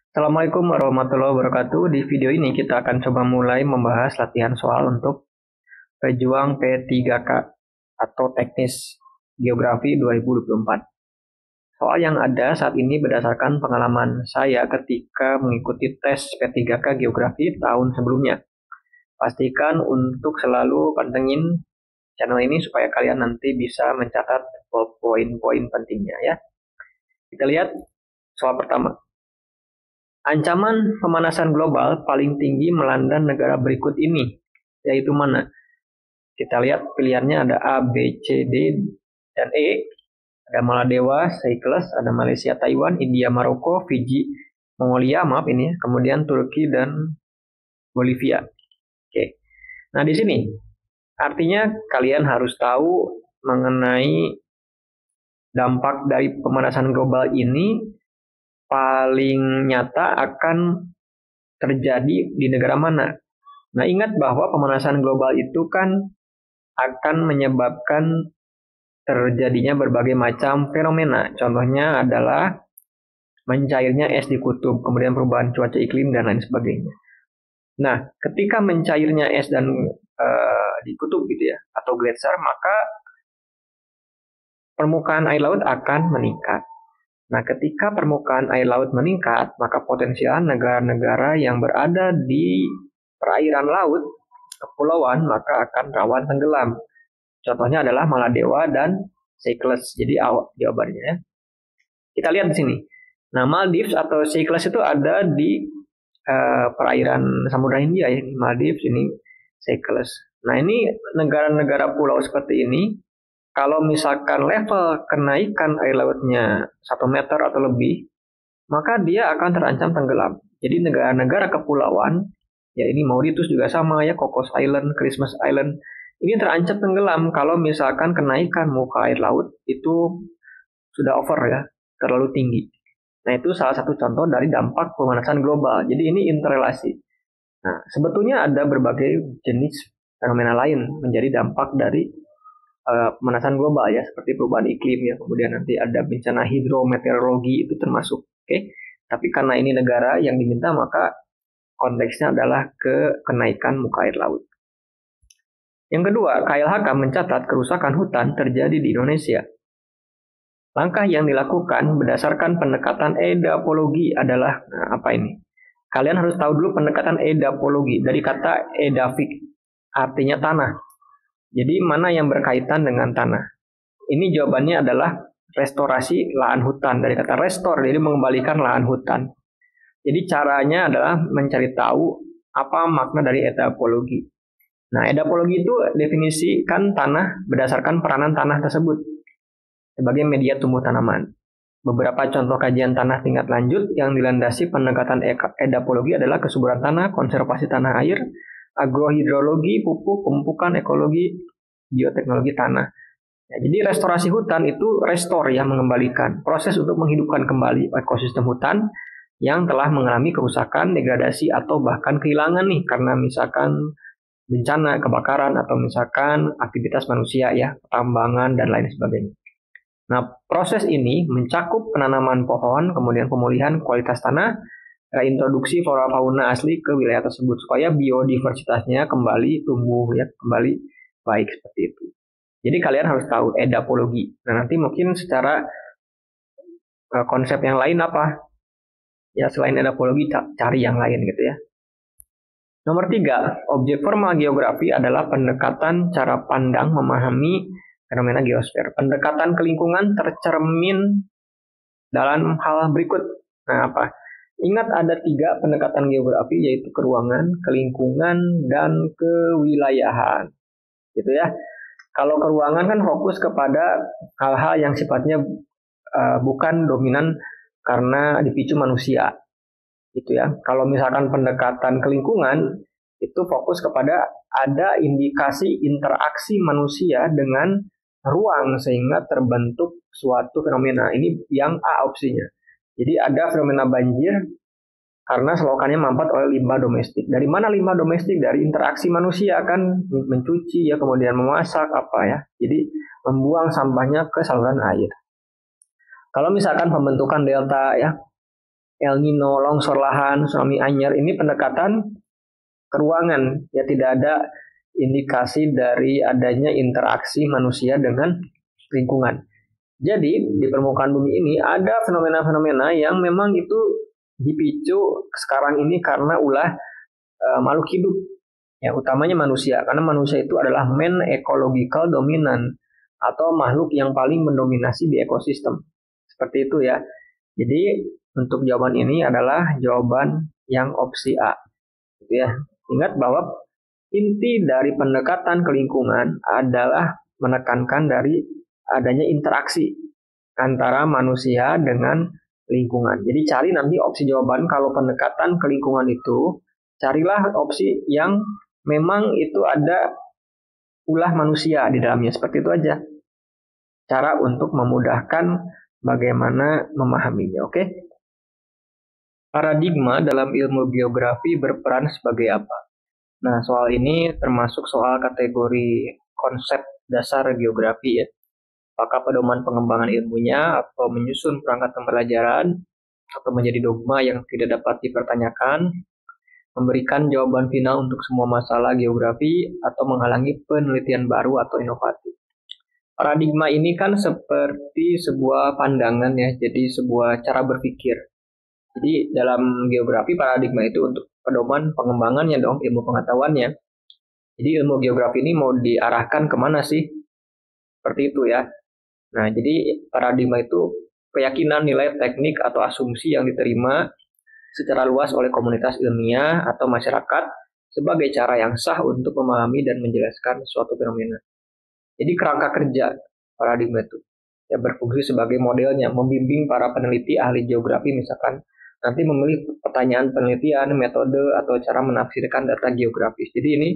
Assalamualaikum warahmatullahi wabarakatuh. Di video ini kita akan coba mulai membahas latihan soal untuk pejuang P3K atau teknis geografi 2024. Soal yang ada saat ini berdasarkan pengalaman saya ketika mengikuti tes P3K geografi tahun sebelumnya. Pastikan untuk selalu pantengin channel ini supaya kalian nanti bisa mencatat poin-poin pentingnya ya. Kita lihat soal pertama. Ancaman pemanasan global paling tinggi melanda negara berikut ini, yaitu mana? Kita lihat pilihannya ada A, B, C, D, dan E. Ada Maladewa, Seychelles, ada Malaysia, Taiwan, India, Maroko, Fiji, Mongolia, maaf ini ya, kemudian Turki dan Bolivia. Oke. Nah, di sini artinya kalian harus tahu mengenai dampak dari pemanasan global ini paling nyata akan terjadi di negara mana. Nah, ingat bahwa pemanasan global itu kan akan menyebabkan terjadinya berbagai macam fenomena. Contohnya adalah mencairnya es di kutub, kemudian perubahan cuaca iklim, dan lain sebagainya. Nah, ketika mencairnya es dan di kutub gitu ya, atau gletser, maka permukaan air laut akan meningkat. Nah, ketika permukaan air laut meningkat, maka potensial negara-negara yang berada di perairan laut, kepulauan, maka akan rawan tenggelam. Contohnya adalah Maladewa dan Seychelles. Jadi jawabannya ya. Kita lihat di sini. Nah, Maldives atau Seychelles itu ada di perairan Samudra Hindia ya. Ini Maldives, ini Seychelles. Nah, ini negara-negara pulau seperti ini, kalau misalkan level kenaikan air lautnya 1 meter atau lebih, maka dia akan terancam tenggelam. Jadi negara-negara kepulauan, ya ini Mauritius juga sama ya, Cocos Island, Christmas Island, ini terancam tenggelam kalau misalkan kenaikan muka air laut itu sudah over ya, terlalu tinggi. Nah, itu salah satu contoh dari dampak pemanasan global. Jadi ini interrelasi. Nah, sebetulnya ada berbagai jenis fenomena lain menjadi dampak dari pemanasan global ya, seperti perubahan iklim ya, kemudian nanti ada bencana hidrometeorologi itu termasuk. Oke. Tapi karena ini negara yang diminta, maka konteksnya adalah ke kenaikan muka air laut. Yang kedua, KLHK mencatat kerusakan hutan terjadi di Indonesia. Langkah yang dilakukan berdasarkan pendekatan edapologi adalah, nah apa ini? Kalian harus tahu dulu pendekatan edapologi dari kata edafik, artinya tanah. Jadi mana yang berkaitan dengan tanah? Ini jawabannya adalah restorasi lahan hutan, dari kata restore, jadi mengembalikan lahan hutan. Jadi caranya adalah mencari tahu apa makna dari edapologi. Nah, edapologi itu definisikan tanah berdasarkan peranan tanah tersebut sebagai media tumbuh tanaman. Beberapa contoh kajian tanah tingkat lanjut yang dilandasi pendekatan edapologi adalah kesuburan tanah, konservasi tanah air, agrohidrologi, pupuk, pemupukan, ekologi, bioteknologi tanah. Ya, jadi restorasi hutan itu restore ya, mengembalikan. Proses untuk menghidupkan kembali ekosistem hutan yang telah mengalami kerusakan, degradasi, atau bahkan kehilangan nih karena misalkan bencana, kebakaran, atau misalkan aktivitas manusia ya, pertambangan, dan lain sebagainya. Nah, proses ini mencakup penanaman pohon, kemudian pemulihan kualitas tanah, introduksi flora fauna asli ke wilayah tersebut supaya biodiversitasnya kembali tumbuh ya, kembali baik seperti itu. Jadi kalian harus tahu edapologi. Nah, nanti mungkin secara konsep yang lain apa? Ya selain edapologi cari yang lain gitu ya. Nomor 3, objek formal geografi adalah pendekatan cara pandang memahami fenomena geosfer. Pendekatan ke lingkungan tercermin dalam hal berikut. Nah, apa? Ingat ada 3 pendekatan geografi, yaitu ke ruangan, ke lingkungan, dan kewilayahan. Gitu ya. Kalau ke ruangan kan fokus kepada hal-hal yang sifatnya bukan dominan karena dipicu manusia. Gitu ya. Kalau misalkan pendekatan ke lingkungan, itu fokus kepada ada indikasi interaksi manusia dengan ruang sehingga terbentuk suatu fenomena. Ini yang A opsinya. Jadi ada fenomena banjir karena selokannya mampet oleh limbah domestik. Dari mana limbah domestik? Dari interaksi manusia kan mencuci ya, kemudian memasak apa ya. Jadi membuang sampahnya ke saluran air. Kalau misalkan pembentukan delta ya, El Nino, longsor lahan, tsunami anyar, ini pendekatan keruangan, ya tidak ada indikasi dari adanya interaksi manusia dengan lingkungan. Jadi di permukaan bumi ini ada fenomena-fenomena yang memang itu dipicu sekarang ini karena ulah makhluk hidup, ya utamanya manusia, karena manusia itu adalah main ecological dominant atau makhluk yang paling mendominasi di ekosistem. Seperti itu ya. Jadi untuk jawaban ini adalah jawaban yang opsi A. Gitu ya. Ingat bahwa inti dari pendekatan ke lingkungan adalah menekankan dari adanya interaksi antara manusia dengan lingkungan. Jadi cari nanti opsi jawaban kalau pendekatan ke lingkungan itu, carilah opsi yang memang itu ada ulah manusia di dalamnya. Seperti itu aja. Cara untuk memudahkan bagaimana memahaminya, oke? Paradigma dalam ilmu geografi berperan sebagai apa? Nah, soal ini termasuk soal kategori konsep dasar geografi ya. Apakah pedoman pengembangan ilmunya atau menyusun perangkat pembelajaran atau menjadi dogma yang tidak dapat dipertanyakan, memberikan jawaban final untuk semua masalah geografi atau menghalangi penelitian baru atau inovatif. Paradigma ini kan seperti sebuah pandangan ya, jadi sebuah cara berpikir. Jadi dalam geografi paradigma itu untuk pedoman pengembangannya dong, ilmu pengetahuannya. Jadi ilmu geografi ini mau diarahkan kemana sih? Seperti itu ya. Nah, jadi paradigma itu keyakinan, nilai, teknik, atau asumsi yang diterima secara luas oleh komunitas ilmiah atau masyarakat sebagai cara yang sah untuk memahami dan menjelaskan suatu fenomena. Jadi kerangka kerja paradigma itu ya berfungsi sebagai modelnya, membimbing para peneliti ahli geografi misalkan nanti memilih pertanyaan penelitian, metode, atau cara menafsirkan data geografis. Jadi ini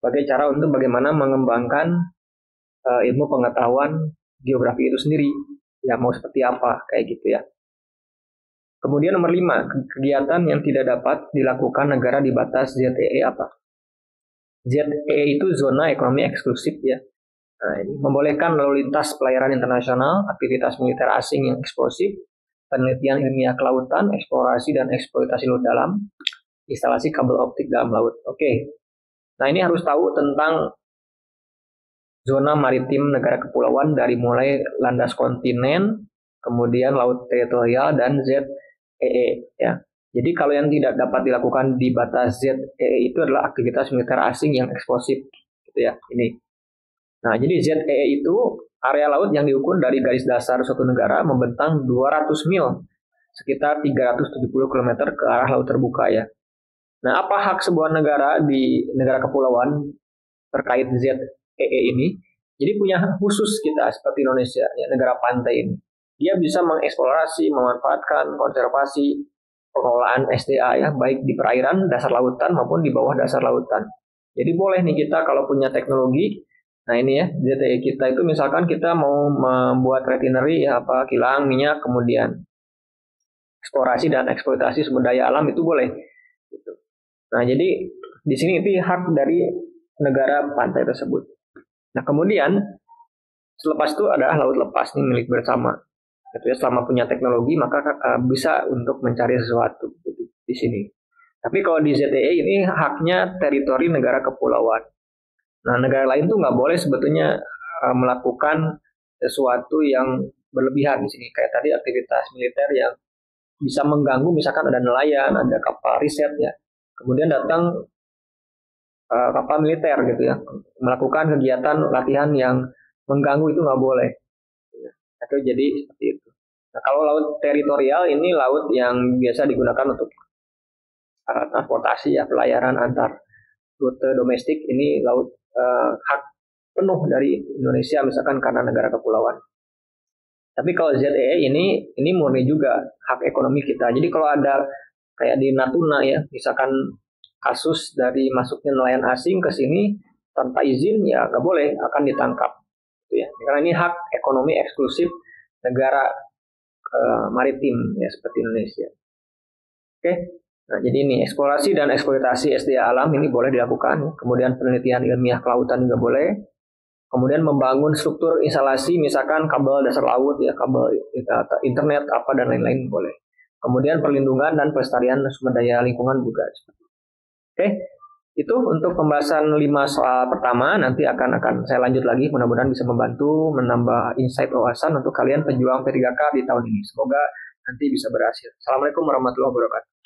sebagai cara untuk bagaimana mengembangkan ilmu pengetahuan geografi itu sendiri. Ya mau seperti apa, kayak gitu ya. Kemudian nomor 5, kegiatan yang tidak dapat dilakukan negara di batas ZEE apa? ZEE itu zona ekonomi eksklusif ya. Nah, ini membolehkan lalu lintas pelayaran internasional, aktivitas militer asing yang eksplosif, penelitian ilmiah kelautan, eksplorasi dan eksploitasi laut dalam, instalasi kabel optik dalam laut. Oke. Nah, ini harus tahu tentang zona maritim negara kepulauan dari mulai landas kontinen, kemudian laut teritorial dan ZEE ya. Jadi kalau yang tidak dapat dilakukan di batas ZEE itu adalah aktivitas militer asing yang eksplosif gitu ya. Ini. Nah, jadi ZEE itu area laut yang diukur dari garis dasar suatu negara membentang 200 mil, sekitar 370 km ke arah laut terbuka ya. Nah, apa hak sebuah negara di negara kepulauan terkait ZEE ini? Jadi punya hak khusus kita seperti Indonesia, ya, negara pantai ini. Dia bisa mengeksplorasi, memanfaatkan, konservasi, pengelolaan SDA ya, baik di perairan, dasar lautan maupun di bawah dasar lautan. Jadi boleh nih kita kalau punya teknologi, nah ini ya, ZEE kita itu misalkan kita mau membuat refinery ya, apa kilang minyak, kemudian eksplorasi dan eksploitasi sumber daya alam itu boleh. Gitu. Nah jadi di sini itu hak dari negara pantai tersebut. Nah kemudian selepas itu adalah laut lepas nih milik bersama. Gitu ya, selama punya teknologi maka bisa untuk mencari sesuatu gitu, di sini. Tapi kalau di ZEE ini haknya teritori negara kepulauan. Nah negara lain tuh nggak boleh sebetulnya melakukan sesuatu yang berlebihan di sini. Kayak tadi aktivitas militer yang bisa mengganggu, misalkan ada nelayan, ada kapal riset ya. Kemudian datang kapal militer gitu ya, melakukan kegiatan latihan yang mengganggu itu nggak boleh. Itu jadi seperti itu. Nah, kalau laut teritorial ini laut yang biasa digunakan untuk transportasi ya, pelayaran antar rute domestik, ini laut hak penuh dari Indonesia misalkan karena negara kepulauan. Tapi kalau ZEE ini murni juga hak ekonomi kita. Jadi kalau ada kayak di Natuna ya, misalkan kasus dari masuknya nelayan asing ke sini tanpa izin ya nggak boleh, akan ditangkap. Gitu ya. Karena ini hak ekonomi eksklusif negara maritim ya seperti Indonesia. Oke. Nah, jadi ini eksplorasi dan eksploitasi SDA alam ini boleh dilakukan. Kemudian penelitian ilmiah kelautan juga boleh. Kemudian membangun struktur instalasi misalkan kabel dasar laut ya, kabel internet apa dan lain-lain boleh. Kemudian perlindungan dan pelestarian sumber daya lingkungan juga. Oke, itu untuk pembahasan 5 soal pertama. Nanti akan saya lanjut lagi. Mudah-mudahan bisa membantu menambah insight wawasan untuk kalian pejuang P3K di tahun ini. Semoga nanti bisa berhasil. Assalamualaikum warahmatullahi wabarakatuh.